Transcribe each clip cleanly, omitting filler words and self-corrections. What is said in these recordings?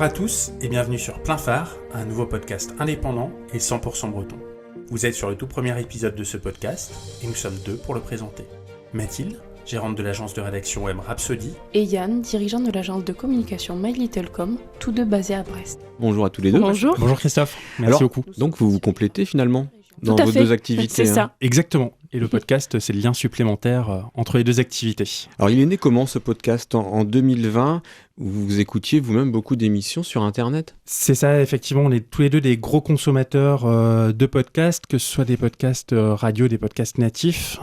Bonjour à tous et bienvenue sur Plein Phare, un nouveau podcast indépendant et 100% breton. Vous êtes sur le tout premier épisode de ce podcast et nous sommes deux pour le présenter. Mathilde, gérante de l'agence de rédaction web Rhapsody, et Yann, dirigeant de l'agence de communication My Little Com, tous deux basés à Brest. Bonjour à tous les deux. Bonjour. Bonjour Christophe, merci beaucoup. Donc vous vous complétez finalement dans Tout à vos fait. deux activités. C'est ça. Exactement, et le podcast c'est le lien supplémentaire entre les deux activités. Alors il est né comment ce podcast en 2020 où vous écoutiez vous-même beaucoup d'émissions sur Internet? C'est ça, effectivement, on est tous les deux des gros consommateurs de podcasts, que ce soit des podcasts radio, des podcasts natifs,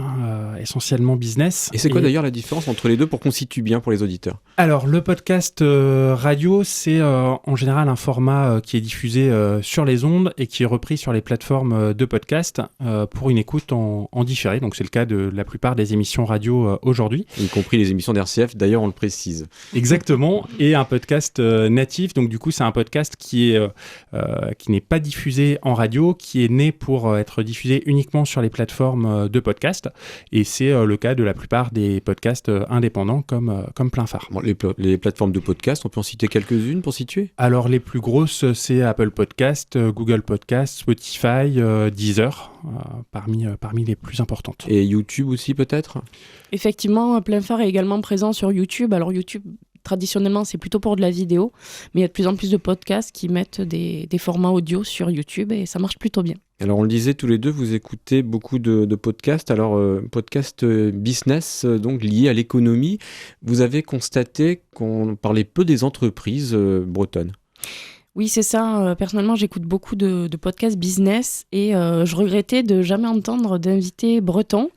essentiellement business. Et c'est quoi d'ailleurs la différence entre les deux pour qu'on situe bien pour les auditeurs? Alors, le podcast radio, c'est en général un format qui est diffusé sur les ondes et qui est repris sur les plateformes de podcast pour une écoute en différé. Donc, c'est le cas de la plupart des émissions radio aujourd'hui. Y compris les émissions d'RCF, d'ailleurs on le précise. Exactement. Et un podcast natif. Donc, du coup, c'est un podcast qui n'est pas diffusé en radio, qui est né pour être diffusé uniquement sur les plateformes de podcast. Et c'est le cas de la plupart des podcasts indépendants comme Plein Phare. Bon, les plateformes de podcast, on peut en citer quelques-unes pour situer? Alors, les plus grosses, c'est Apple Podcast, Google Podcast, Spotify, Deezer, parmi les plus importantes. Et YouTube aussi peut-être? Effectivement, Plein Phare est également présent sur YouTube. Alors YouTube, traditionnellement, c'est plutôt pour de la vidéo, mais il y a de plus en plus de podcasts qui mettent des formats audio sur YouTube et ça marche plutôt bien. Alors on le disait tous les deux, vous écoutez beaucoup de podcasts. Alors podcast business, donc lié à l'économie. Vous avez constaté qu'on parlait peu des entreprises bretonnes. Oui, c'est ça. Personnellement, j'écoute beaucoup de podcasts business et je regrettais de jamais entendre d'invités bretons.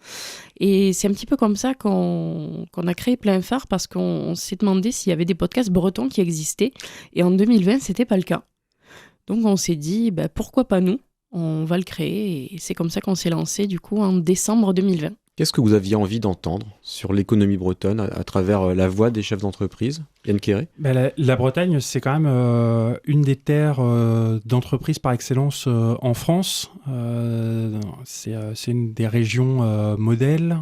Et c'est un petit peu comme ça qu'on a créé Plein Phare parce qu'on s'est demandé s'il y avait des podcasts bretons qui existaient. Et en 2020, c'était pas le cas. Donc on s'est dit, pourquoi pas nous? On va le créer et c'est comme ça qu'on s'est lancé du coup en décembre 2020. Qu'est-ce que vous aviez envie d'entendre sur l'économie bretonne à travers la voix des chefs d'entreprise? Yann Quéré? La Bretagne, c'est quand même une des terres d'entreprise par excellence en France. C'est une des régions modèles.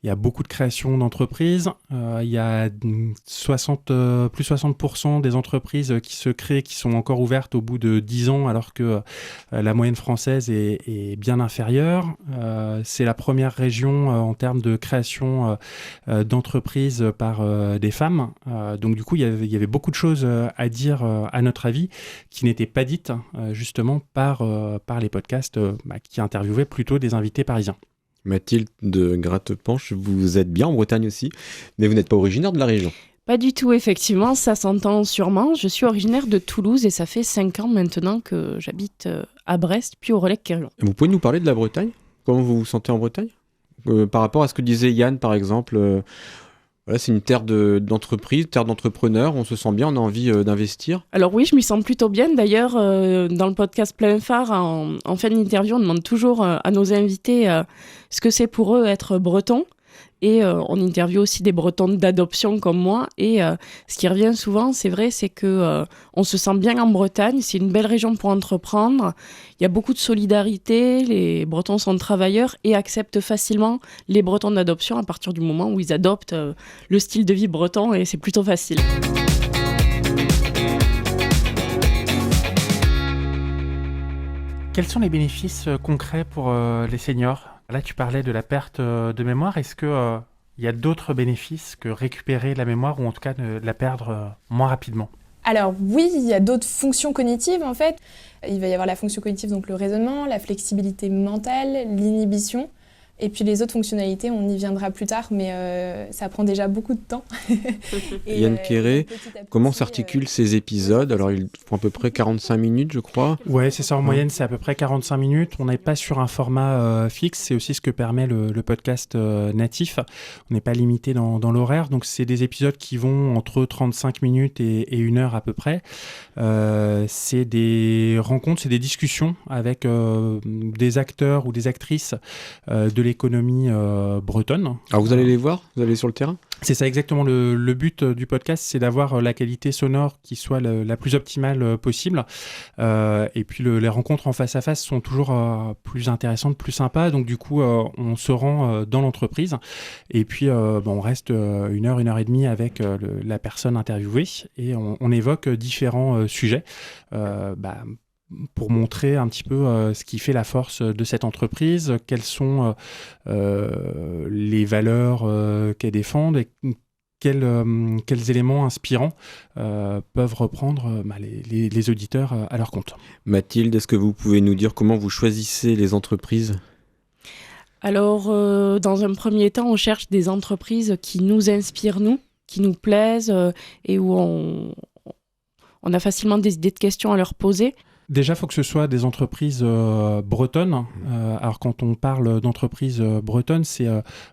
Il y a beaucoup de créations d'entreprises. Il y a plus 60% des entreprises qui se créent, qui sont encore ouvertes au bout de 10 ans, alors que la moyenne française est bien inférieure. C'est la première région en termes de création d'entreprises par des femmes. Donc du coup, il y avait beaucoup de choses à dire, à notre avis, qui n'étaient pas dites justement par les podcasts qui interviewaient plutôt des invités parisiens. Mathilde de Gratte-Penche, vous êtes bien en Bretagne aussi, mais vous n'êtes pas originaire de la région. Pas du tout, effectivement, ça s'entend sûrement. Je suis originaire de Toulouse et ça fait 5 ans maintenant que j'habite à Brest, puis au Relecq-Kerguelen. Vous pouvez nous parler de la Bretagne? Comment vous vous sentez en Bretagne? Par rapport à ce que disait Yann, par exemple, voilà, c'est une terre d'entreprise, terre d'entrepreneurs, on se sent bien, on a envie d'investir. Alors oui, je m'y sens plutôt bien. D'ailleurs, dans le podcast Plein Phare, en fin d'interview, on demande toujours à nos invités ce que c'est pour eux être breton. Et on interviewe aussi des Bretons d'adoption comme moi. Et ce qui revient souvent, c'est vrai, c'est que on se sent bien en Bretagne. C'est une belle région pour entreprendre. Il y a beaucoup de solidarité. Les Bretons sont travailleurs et acceptent facilement les Bretons d'adoption à partir du moment où ils adoptent le style de vie breton. Et c'est plutôt facile. Quels sont les bénéfices concrets pour les seniors ? Là, tu parlais de la perte de mémoire. Est-ce qu'il y a d'autres bénéfices que récupérer la mémoire ou en tout cas de la perdre moins rapidement ? Alors oui, il y a d'autres fonctions cognitives en fait. Il va y avoir la fonction cognitive, donc le raisonnement, la flexibilité mentale, l'inhibition. Et puis les autres fonctionnalités, on y viendra plus tard, mais ça prend déjà beaucoup de temps. Et Yann Quéré, comment s'articulent ces épisodes? Alors ils font à peu près 45 minutes, je crois. Ouais, c'est ça, en moyenne, c'est à peu près 45 minutes. On n'est pas sur un format fixe, c'est aussi ce que permet le podcast natif. On n'est pas limité dans l'horaire, donc c'est des épisodes qui vont entre 35 minutes et 1 heure à peu près. C'est des rencontres, c'est des discussions avec des acteurs ou des actrices de l'économie bretonne. Alors vous allez les voir? Vous allez sur le terrain? C'est ça exactement le but du podcast, c'est d'avoir la qualité sonore qui soit la plus optimale possible. Et puis les rencontres en face à face sont toujours plus intéressantes, plus sympas. Donc du coup, on se rend dans l'entreprise et puis on reste 1 heure et demie avec la personne interviewée et on évoque différents sujets. Pour montrer un petit peu ce qui fait la force de cette entreprise, quelles sont les valeurs qu'elles défendent et quels éléments inspirants peuvent reprendre les auditeurs à leur compte. Mathilde, est-ce que vous pouvez nous dire comment vous choisissez les entreprises ? Alors, dans un premier temps, on cherche des entreprises qui nous inspirent, qui nous plaisent et où on a facilement des idées de questions à leur poser. Déjà, il faut que ce soit des entreprises bretonnes. Alors, quand on parle d'entreprises bretonnes, c'est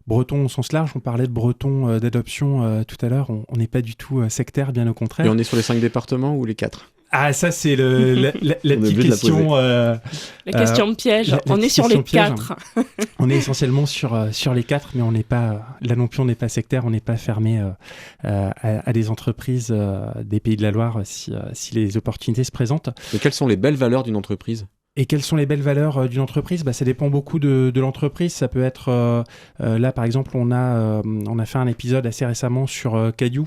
breton au sens large. On parlait de breton d'adoption tout à l'heure. On n'est pas du tout sectaire, bien au contraire. Et on est sur les 5 départements ou les 4 ? Ah, ça, c'est la petite question. La question piège. On est sur les 4. On est essentiellement sur les 4, mais on n'est pas, là non plus, on n'est pas sectaire, on n'est pas fermé à des entreprises des Pays de la Loire si les opportunités se présentent. Et quelles sont les belles valeurs d'une entreprise ? Et quelles sont les belles valeurs d'une entreprise ? Ça dépend beaucoup de l'entreprise. Ça peut être, là par exemple, on a fait un épisode assez récemment sur Cadieux,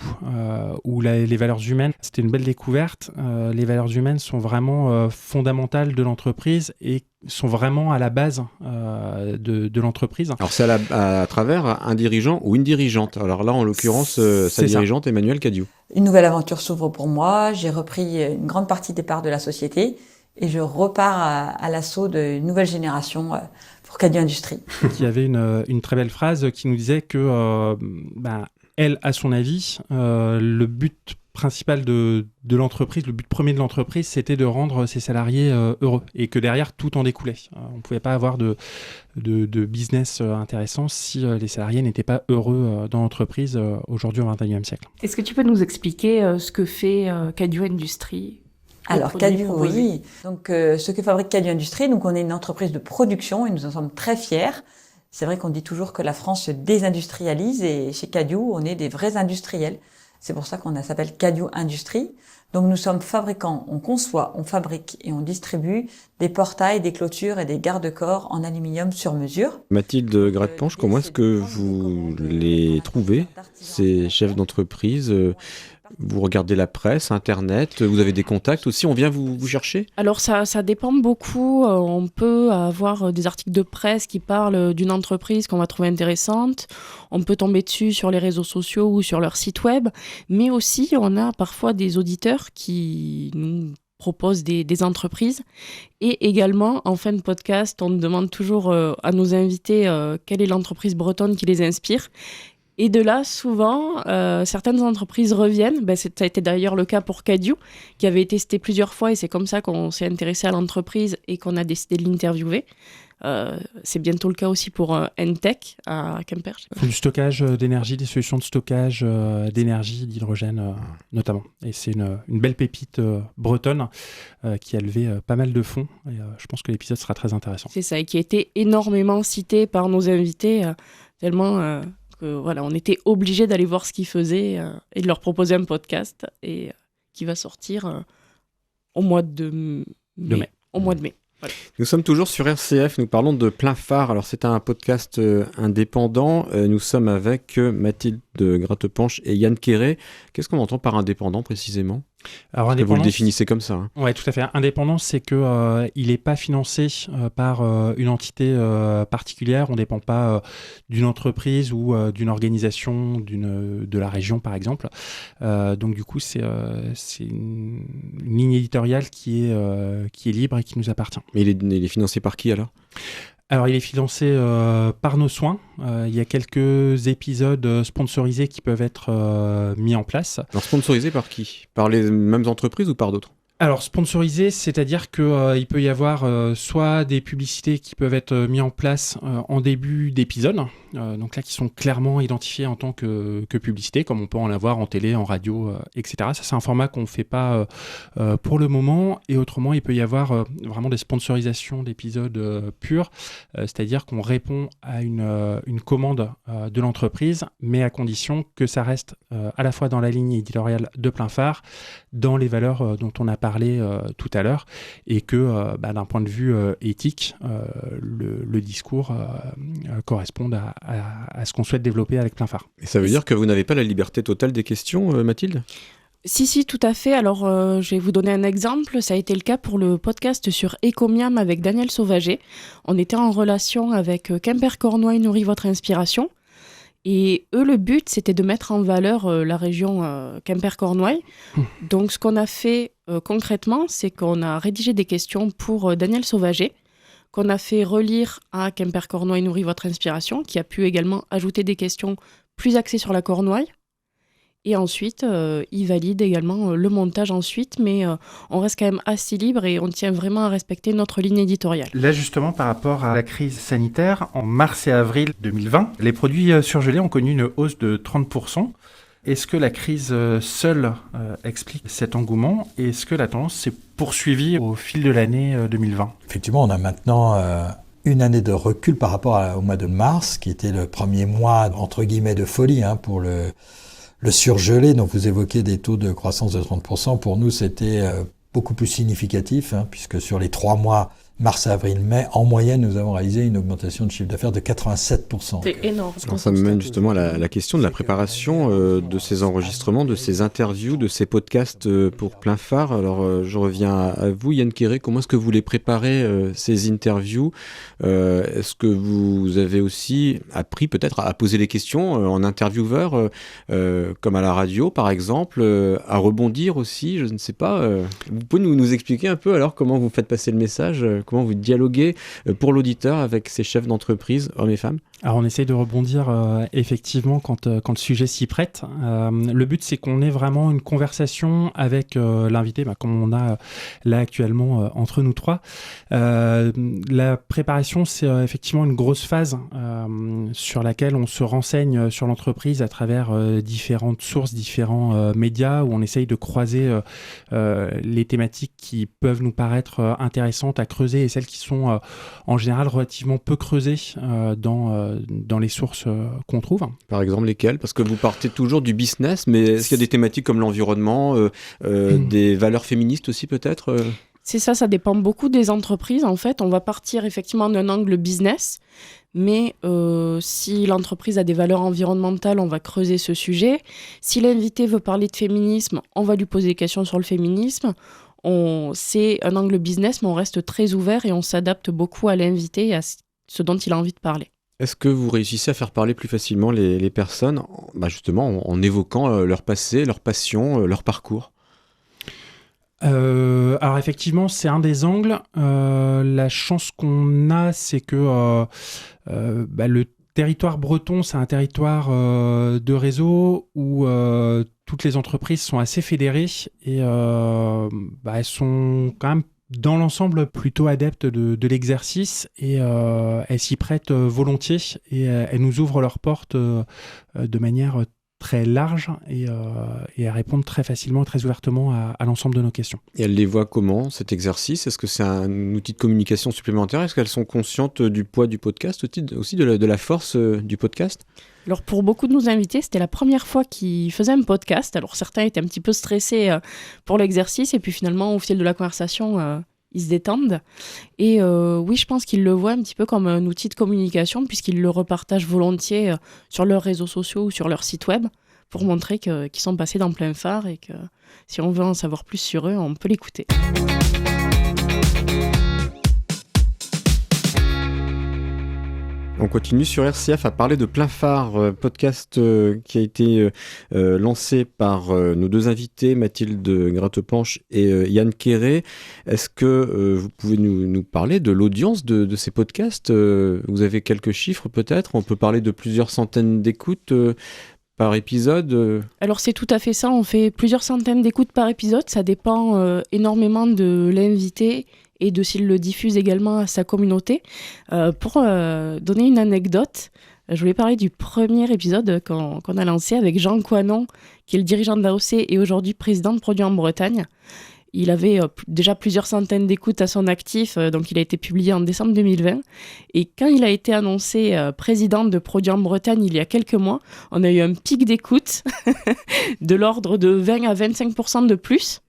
où les valeurs humaines, c'était une belle découverte. Les valeurs humaines sont vraiment fondamentales de l'entreprise et sont vraiment à la base de l'entreprise. Alors c'est à travers un dirigeant ou une dirigeante. Alors là, en l'occurrence, sa dirigeante, Emmanuelle Cadieux. Une nouvelle aventure s'ouvre pour moi. J'ai repris une grande partie des parts de la société. Et je repars à l'assaut d'une nouvelle génération pour Cadieux Industries. Il y avait une très belle phrase qui nous disait que, elle, à son avis, le but principal de l'entreprise, le but premier de l'entreprise, c'était de rendre ses salariés heureux et que derrière, tout en découlait. On ne pouvait pas avoir de business intéressant si les salariés n'étaient pas heureux dans l'entreprise aujourd'hui au XXIe siècle. Est-ce que tu peux nous expliquer ce que fait Cadieux Industries ? Alors Cadieux, oui. Donc ce que fabrique Cadieux Industries, donc on est une entreprise de production et nous en sommes très fiers. C'est vrai qu'on dit toujours que la France se désindustrialise et chez Cadieux, on est des vrais industriels. C'est pour ça qu'on s'appelle Cadieux Industries. Donc nous sommes fabricants, on conçoit, on fabrique et on distribue des portails, des clôtures et des garde-corps en aluminium sur mesure. Mathilde Gratepanche, comment est-ce que vous les trouvez, ces chefs d'entreprise ? Vous regardez la presse, Internet, vous avez des contacts aussi, on vient vous chercher ? Alors ça dépend beaucoup. On peut avoir des articles de presse qui parlent d'une entreprise qu'on va trouver intéressante. On peut tomber dessus sur les réseaux sociaux ou sur leur site web. Mais aussi, on a parfois des auditeurs qui nous proposent des entreprises. Et également, en fin de podcast, on demande toujours à nos invités quelle est l'entreprise bretonne qui les inspire. Et de là, souvent, certaines entreprises reviennent. Ça a été d'ailleurs le cas pour Cadieux, qui avait été testé plusieurs fois, et c'est comme ça qu'on s'est intéressé à l'entreprise et qu'on a décidé de l'interviewer. C'est bientôt le cas aussi pour Entech à Quimper. Du stockage d'énergie, des solutions de stockage d'énergie, d'hydrogène notamment. Et c'est une belle pépite bretonne qui a levé pas mal de fonds. Et je pense que l'épisode sera très intéressant. C'est ça, et qui a été énormément cité par nos invités, tellement... Voilà, on était obligés d'aller voir ce qu'ils faisaient et de leur proposer un podcast et qui va sortir au mois de mai. Au mois de mai. Voilà. Nous sommes toujours sur RCF, nous parlons de Plein Phare. Alors c'est un podcast indépendant. Nous sommes avec Mathilde Gratepanche et Yann Quéré. Qu'est-ce qu'on entend par indépendant précisément ? Alors, vous le définissez comme ça. Oui, tout à fait. Indépendant, c'est qu'il n'est pas financé par une entité particulière. On ne dépend pas d'une entreprise ou d'une organisation de la région, par exemple. Donc, du coup, c'est une ligne éditoriale qui est libre et qui nous appartient. Mais il est financé par qui alors ? Alors, il est financé par nos soins. Il y a quelques épisodes sponsorisés qui peuvent être mis en place. Alors, sponsorisés par qui ? Par les mêmes entreprises ou par d'autres ? Alors, sponsorisé, c'est-à-dire qu'il peut y avoir soit des publicités qui peuvent être mises en place en début d'épisode, donc là qui sont clairement identifiées en tant que publicité, comme on peut en avoir en télé, en radio, etc. Ça, c'est un format qu'on ne fait pas pour le moment. Et autrement, il peut y avoir vraiment des sponsorisations d'épisodes purs, c'est-à-dire qu'on répond à une commande de l'entreprise, mais à condition que ça reste à la fois dans la ligne éditoriale de Plein Phare, dans les valeurs dont on a parlé tout à l'heure, et que d'un point de vue éthique, le discours corresponde à ce qu'on souhaite développer avec Plein Phare. Et ça veut dire que vous n'avez pas la liberté totale des questions, Mathilde ? Si, tout à fait. Alors, je vais vous donner un exemple. Ça a été le cas pour le podcast sur Ecomiam avec Daniel Sauvager. On était en relation avec Quimper-Cornouailles nourrit votre inspiration. Et eux, le but, c'était de mettre en valeur la région Quimper-Cornouailles. Donc, ce qu'on a fait concrètement, c'est qu'on a rédigé des questions pour Daniel Sauvager, qu'on a fait relire à Quimper-Cornouailles nourrit votre inspiration, qui a pu également ajouter des questions plus axées sur la Cornouaille. Et ensuite, il valide également le montage ensuite, mais on reste quand même assez libre et on tient vraiment à respecter notre ligne éditoriale. Là, justement, par rapport à la crise sanitaire, en mars et avril 2020, les produits surgelés ont connu une hausse de 30%. Est-ce que la crise seule explique cet engouement et est-ce que la tendance s'est poursuivie au fil de l'année 2020 ? Effectivement, on a maintenant une année de recul par rapport au mois de mars, qui était le premier mois, entre guillemets, de folie pour le surgelé. Donc vous évoquez des taux de croissance de 30%. Pour nous, c'était beaucoup plus significatif, puisque sur les 3 mois, mars, avril, mai, en moyenne, nous avons réalisé une augmentation de chiffre d'affaires de 87%. C'est énorme. Alors, ça me mène justement à la question de la préparation de ces enregistrements, de ces interviews, de ces podcasts pour Plein Phare. Alors, je reviens à vous, Yann Quéré. Comment est-ce que vous les préparez, ces interviews ? Est-ce que vous avez aussi appris peut-être à poser les questions en intervieweur, comme à la radio, par exemple, à rebondir aussi, je ne sais pas. Vous pouvez nous expliquer un peu alors comment vous faites passer le message, comment vous dialoguez pour l'auditeur avec ces chefs d'entreprise, hommes et femmes ? Alors on essaye de rebondir effectivement quand le sujet s'y prête. Le but c'est qu'on ait vraiment une conversation avec l'invité, comme on a là actuellement entre nous trois. La préparation c'est effectivement une grosse phase sur laquelle on se renseigne sur l'entreprise à travers différentes sources, différents médias, où on essaye de croiser les thématiques qui peuvent nous paraître intéressantes à creuser et celles qui sont en général relativement peu creusées dans les sources qu'on trouve. Par exemple, lesquelles ? Parce que vous partez toujours du business, mais est-ce qu'il y a des thématiques comme l'environnement, des valeurs féministes aussi peut-être ? C'est ça, ça dépend beaucoup des entreprises. En fait, on va partir effectivement d'un angle business, mais si l'entreprise a des valeurs environnementales, on va creuser ce sujet. Si l'invité veut parler de féminisme, on va lui poser des questions sur le féminisme. C'est un angle business, mais on reste très ouvert et on s'adapte beaucoup à l'invité et à ce dont il a envie de parler. Est-ce que vous réussissez à faire parler plus facilement les personnes, justement en évoquant leur passé, leur passion, leur parcours ? Alors effectivement, c'est un des angles. La chance qu'on a, c'est que le territoire breton, c'est un territoire de réseau où toutes les entreprises sont assez fédérées et elles sont quand même dans l'ensemble plutôt adeptes de l'exercice et elles s'y prêtent volontiers et elles nous ouvrent leurs portes de manière très large et elles répondent très facilement, très ouvertement à l'ensemble de nos questions. Et elles les voient comment, cet exercice ? Est-ce que c'est un outil de communication supplémentaire ? Est-ce qu'elles sont conscientes du poids du podcast, aussi de la force du podcast ? Alors pour beaucoup de nos invités, c'était la première fois qu'ils faisaient un podcast. Alors certains étaient un petit peu stressés pour l'exercice et puis finalement au fil de la conversation, ils se détendent. Et oui, je pense qu'ils le voient un petit peu comme un outil de communication puisqu'ils le repartagent volontiers sur leurs réseaux sociaux ou sur leur site web pour montrer qu'ils sont passés dans Plein Phare et que si on veut en savoir plus sur eux, on peut l'écouter. On continue sur RCF à parler de Plein Phare, podcast qui a été lancé par nos deux invités, Mathilde Grattepanche et Yann Quéré. Est-ce que vous pouvez nous parler de l'audience de ces podcasts ? Vous avez quelques chiffres peut-être ? On peut parler de plusieurs centaines d'écoutes. par épisode Alors c'est tout à fait ça, on fait plusieurs centaines d'écoutes par épisode, ça dépend énormément de l'invité et de s'il le diffuse également à sa communauté. Pour donner une anecdote, je voulais parler du premier épisode qu'on a lancé avec Jean Coinon, qui est le dirigeant d'AOC et aujourd'hui président de Produits en Bretagne. Il avait déjà plusieurs centaines d'écoutes à son actif, donc il a été publié en décembre 2020. Et quand il a été annoncé président de Produits en Bretagne il y a quelques mois, on a eu un pic d'écoute de l'ordre de 20 à 25% de plus.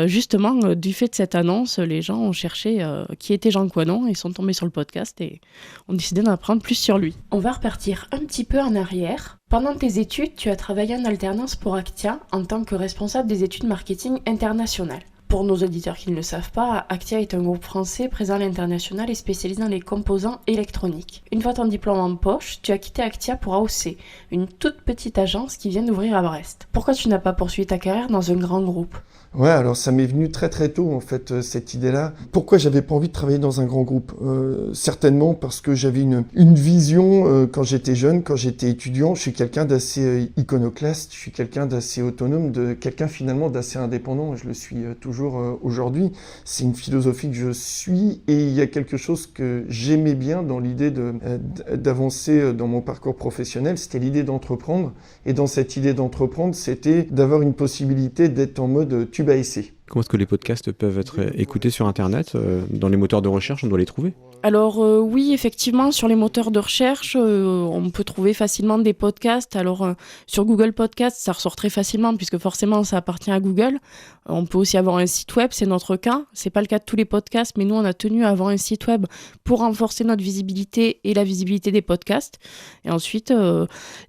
Justement, du fait de cette annonce, les gens ont cherché qui était Jean Coinon et sont tombés sur le podcast et ont décidé d'en apprendre plus sur lui. On va repartir un petit peu en arrière. Pendant tes études, tu as travaillé en alternance pour Actia en tant que responsable des études marketing internationales. Pour nos auditeurs qui ne le savent pas, Actia est un groupe français présent à l'international et spécialisé dans les composants électroniques. Une fois ton diplôme en poche, tu as quitté Actia pour AOC, une toute petite agence qui vient d'ouvrir à Brest. Pourquoi tu n'as pas poursuivi ta carrière dans un grand groupe ? Ouais, alors ça m'est venu très très tôt en fait cette idée-là. Pourquoi j'avais pas envie de travailler dans un grand groupe ? Certainement parce que j'avais une vision quand j'étais jeune, quand j'étais étudiant. Je suis quelqu'un d'assez iconoclaste, je suis quelqu'un d'assez autonome, quelqu'un finalement d'assez indépendant. Je le suis toujours aujourd'hui. C'est une philosophie que je suis et il y a quelque chose que j'aimais bien dans l'idée d'avancer dans mon parcours professionnel. C'était l'idée d'entreprendre et dans cette idée d'entreprendre, c'était d'avoir une possibilité d'être en mode tube à essai. Comment est-ce que les podcasts peuvent être écoutés sur Internet ? Dans les moteurs de recherche, on doit les trouver ? Alors oui, effectivement, sur les moteurs de recherche, on peut trouver facilement des podcasts. Alors sur Google Podcasts, ça ressort très facilement puisque forcément ça appartient à Google. On peut aussi avoir un site web, c'est notre cas. C'est pas le cas de tous les podcasts, mais nous on a tenu à avoir un site web pour renforcer notre visibilité et la visibilité des podcasts. Et ensuite,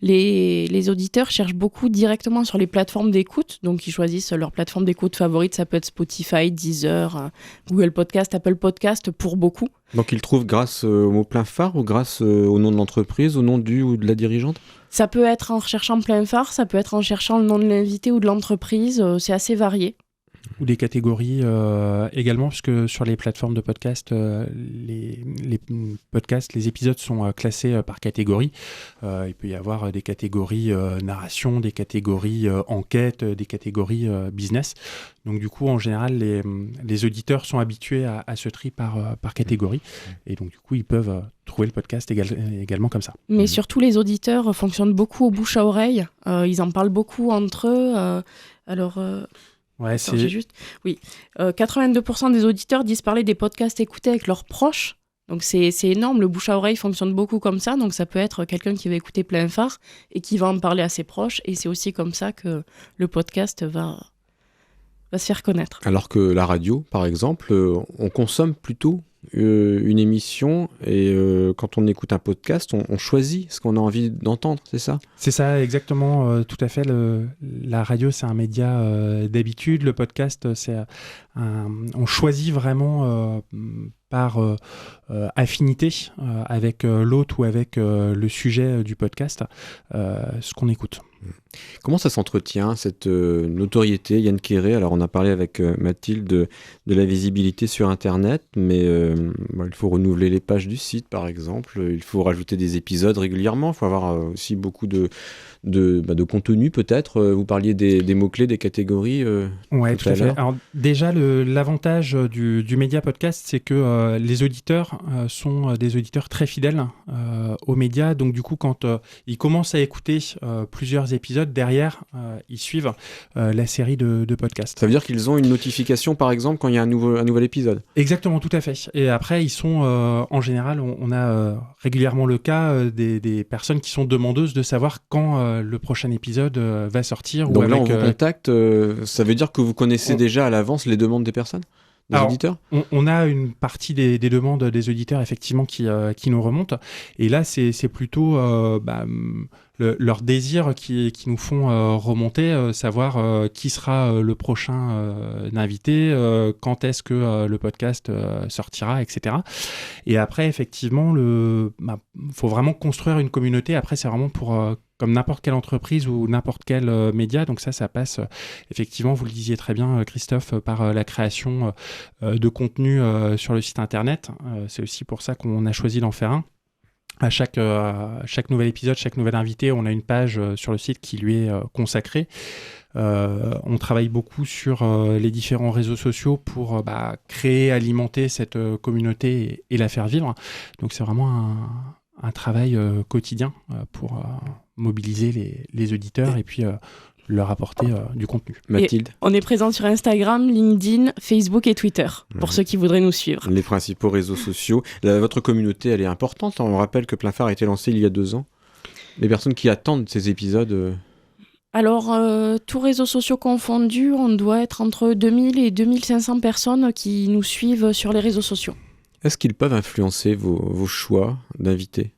les auditeurs cherchent beaucoup directement sur les plateformes d'écoute, donc ils choisissent leur plateforme d'écoute favorite. Ça peut être Spotify, Deezer, Google Podcast, Apple Podcast pour beaucoup. Donc ils trouvent grâce au mot plein phare ou grâce au nom de l'entreprise, au nom du ou de la dirigeante ? Ça peut être en recherchant plein phare, ça peut être en cherchant le nom de l'invité ou de l'entreprise, c'est assez varié. Ou des catégories également, puisque sur les plateformes de podcast, les podcasts, les épisodes sont classés par catégorie. Il peut y avoir des catégories narration, des catégories enquête, des catégories business. Donc du coup, en général, les auditeurs sont habitués à ce tri par catégorie. Et donc du coup, ils peuvent trouver le podcast également comme ça. Mais surtout, les auditeurs fonctionnent beaucoup au bouche à oreille. Ils en parlent beaucoup entre eux. Ouais, attends, j'ai juste... Oui, 82% des auditeurs disent parler des podcasts écoutés avec leurs proches. Donc c'est énorme, le bouche à oreille fonctionne beaucoup comme ça. Donc ça peut être quelqu'un qui va écouter plein phare et qui va en parler à ses proches. Et c'est aussi comme ça que le podcast va se faire connaître. Alors que la radio, par exemple, on consomme plutôt une émission et quand on écoute un podcast, on choisit ce qu'on a envie d'entendre, c'est ça ? C'est ça, exactement, tout à fait. La radio, c'est un média d'habitude. Le podcast, on choisit vraiment par affinité avec l'hôte ou avec le sujet du podcast ce qu'on écoute. Comment ça s'entretient, cette notoriété, Yann Quéré ? Alors on a parlé avec Mathilde de la visibilité sur Internet, mais il faut renouveler les pages du site par exemple, il faut rajouter des épisodes régulièrement, il faut avoir aussi beaucoup de contenu peut-être. Vous parliez des mots-clés, des catégories Oui, tout à fait. Alors déjà, l'avantage du média podcast, c'est que les auditeurs sont des auditeurs très fidèles aux médias. Donc du coup, quand ils commencent à écouter plusieurs épisodes, derrière, ils suivent la série de podcasts. Ça veut dire qu'ils ont une notification, par exemple, quand il y a un nouvel épisode ? Exactement, tout à fait. Et après, ils sont, en général, on a régulièrement le cas des personnes qui sont demandeuses de savoir quand le prochain épisode va sortir. Donc là, on vous contacte, ça veut dire que vous connaissez déjà à l'avance les demandes des personnes ? Des auditeurs ? On a une partie des demandes des auditeurs, effectivement, qui nous remontent. Et là, c'est plutôt leur désir qui nous font remonter, savoir qui sera le prochain invité, quand est-ce que le podcast sortira, etc. Et après, effectivement, faut vraiment construire une communauté. Après, c'est vraiment pour... comme n'importe quelle entreprise ou n'importe quel média. Donc ça passe effectivement, vous le disiez très bien, Christophe, par la création de contenu sur le site internet. C'est aussi pour ça qu'on a choisi d'en faire un. À chaque nouvel épisode, chaque nouvel invité, on a une page sur le site qui lui est consacrée. On travaille beaucoup sur les différents réseaux sociaux pour créer, alimenter cette communauté et la faire vivre. Donc c'est vraiment un travail quotidien pour mobiliser les auditeurs et puis leur apporter du contenu. Mathilde. Et on est présent sur Instagram, LinkedIn, Facebook et Twitter, pour ceux qui voudraient nous suivre. Les principaux réseaux sociaux. Votre communauté, elle est importante. On rappelle que Plein Phare a été lancé il y a 2 ans. Les personnes qui attendent ces épisodes... Alors, tous réseaux sociaux confondus, on doit être entre 2000 et 2500 personnes qui nous suivent sur les réseaux sociaux. Est-ce qu'ils peuvent influencer vos choix d'invités ?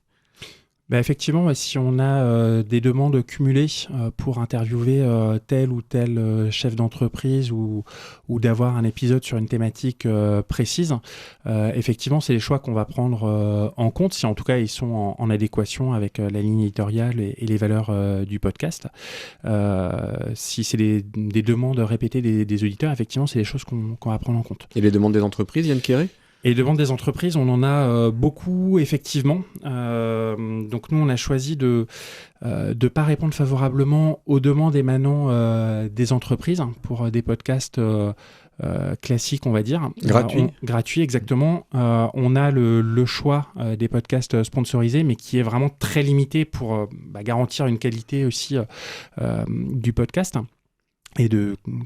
Effectivement, si on a des demandes cumulées pour interviewer tel ou tel chef d'entreprise ou d'avoir un épisode sur une thématique précise, effectivement, c'est les choix qu'on va prendre en compte, si en tout cas ils sont en adéquation avec la ligne éditoriale et les valeurs du podcast. Si c'est des demandes répétées des auditeurs, effectivement, c'est des choses qu'on va prendre en compte. Et les demandes des entreprises, Yann Quéré ? Et les demandes des entreprises, on en a beaucoup, effectivement. Donc nous, on a choisi de ne pas répondre favorablement aux demandes émanant des entreprises pour des podcasts classiques, on va dire. Gratuits, exactement. On a le choix des podcasts sponsorisés, mais qui est vraiment très limité pour garantir une qualité aussi du podcast. Et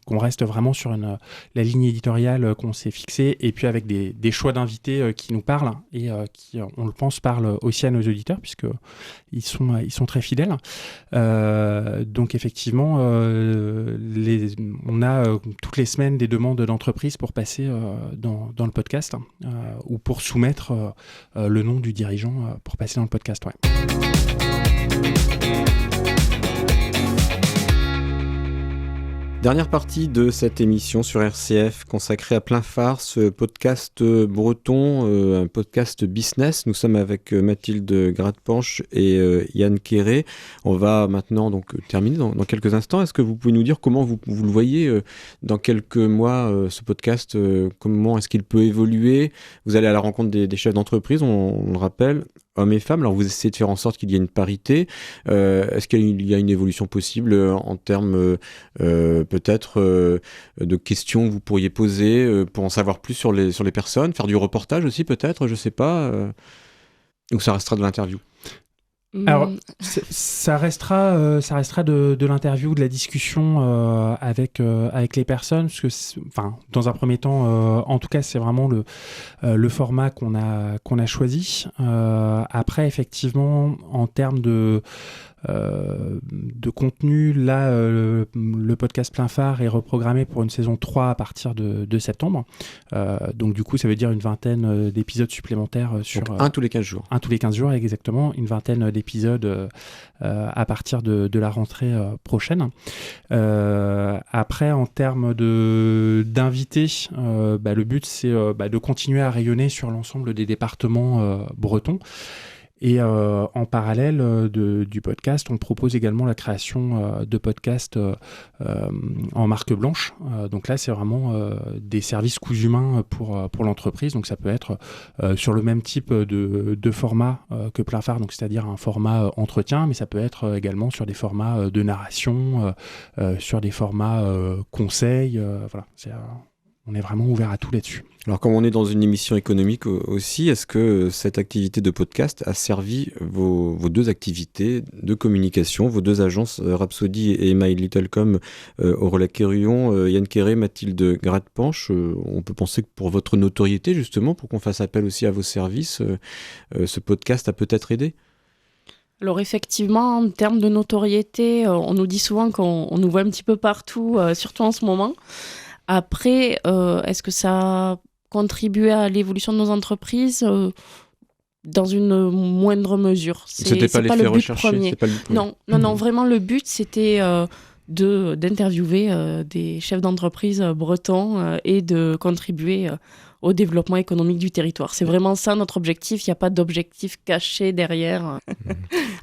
qu'on reste vraiment sur la ligne éditoriale qu'on s'est fixée, et puis avec des choix d'invités qui nous parlent et qui, on le pense, parlent aussi à nos auditeurs, puisqu'ils sont très fidèles. Donc effectivement, on a toutes les semaines des demandes d'entreprises pour passer dans le podcast, ou pour soumettre le nom du dirigeant pour passer dans le podcast. Ouais. Dernière partie de cette émission sur RCF consacrée à Plein Phare, ce podcast breton, un podcast business. Nous sommes avec Mathilde Gradepanche et Yann Quéré. On va maintenant donc terminer dans quelques instants. Est-ce que vous pouvez nous dire comment vous le voyez dans quelques mois, ce podcast, comment est-ce qu'il peut évoluer ? Vous allez à la rencontre des chefs d'entreprise, on le rappelle, hommes et femmes. Alors vous essayez de faire en sorte qu'il y ait une parité. Est-ce qu'il y a une évolution possible en termes peut-être de questions que vous pourriez poser pour en savoir plus sur les personnes, faire du reportage aussi peut-être, je sais pas, ou ça restera de l'interview? Alors, ça restera de l'interview, de la discussion avec les personnes, parce que, dans un premier temps, en tout cas, c'est vraiment le format qu'on a choisi. Après, effectivement, en termes de contenu, là, le podcast Plein Phare est reprogrammé pour une saison 3 à partir de septembre. Donc du coup, ça veut dire une vingtaine d'épisodes supplémentaires sur... Donc un tous les 15 jours. Un tous les 15 jours, exactement. Une vingtaine d'épisodes à partir de la rentrée prochaine. Après, en termes d'invités, le but, c'est de continuer à rayonner sur l'ensemble des départements bretons. Et en parallèle du podcast, on propose également la création de podcasts en marque blanche. Donc là, c'est vraiment des services coûts humains pour l'entreprise. Donc ça peut être sur le même type de format que Plein Phare, donc c'est-à-dire un format entretien, mais ça peut être également sur des formats de narration, sur des formats conseils. Voilà, on est vraiment ouvert à tout là-dessus. Alors, comme on est dans une émission économique aussi, est-ce que cette activité de podcast a servi vos deux activités de communication, vos deux agences, Rhapsody et My Littlecom au Relac-Quérullon, Yann Quéré, Mathilde Gradepanche, on peut penser que pour votre notoriété, justement, pour qu'on fasse appel aussi à vos services, ce podcast a peut-être aidé ? Alors effectivement, en termes de notoriété, on nous dit souvent qu'on nous voit un petit peu partout, surtout en ce moment. Après, est-ce que ça a contribué à l'évolution de nos entreprises dans une moindre mesure? C'était pas l'effet recherché, c'est pas le but premier. Non, vraiment le but c'était d'interviewer des chefs d'entreprise bretons et de contribuer au développement économique du territoire. C'est vraiment ça notre objectif, il n'y a pas d'objectif caché derrière.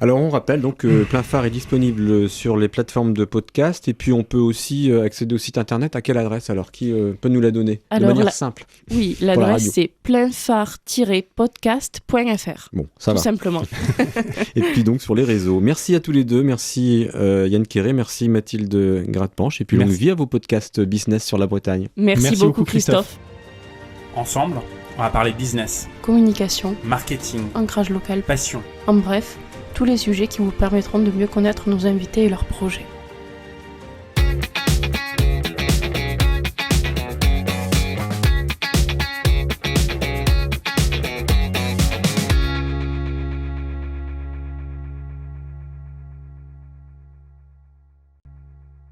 Alors on rappelle donc que Plein Phare est disponible sur les plateformes de podcast et puis on peut aussi accéder au site internet. À quelle adresse alors? Qui peut nous la donner de manière simple? Oui, l'adresse c'est pleinphare-podcast.fr. Bon, ça tout va. Simplement. Et puis donc sur les réseaux. Merci à tous les deux, merci Yann Quéré, merci Mathilde Gradepanche et puis longue vie à vos podcasts business sur la Bretagne. Merci beaucoup Christophe. Ensemble, on va parler business, communication, marketing, ancrage local, passion. En bref, tous les sujets qui vous permettront de mieux connaître nos invités et leurs projets.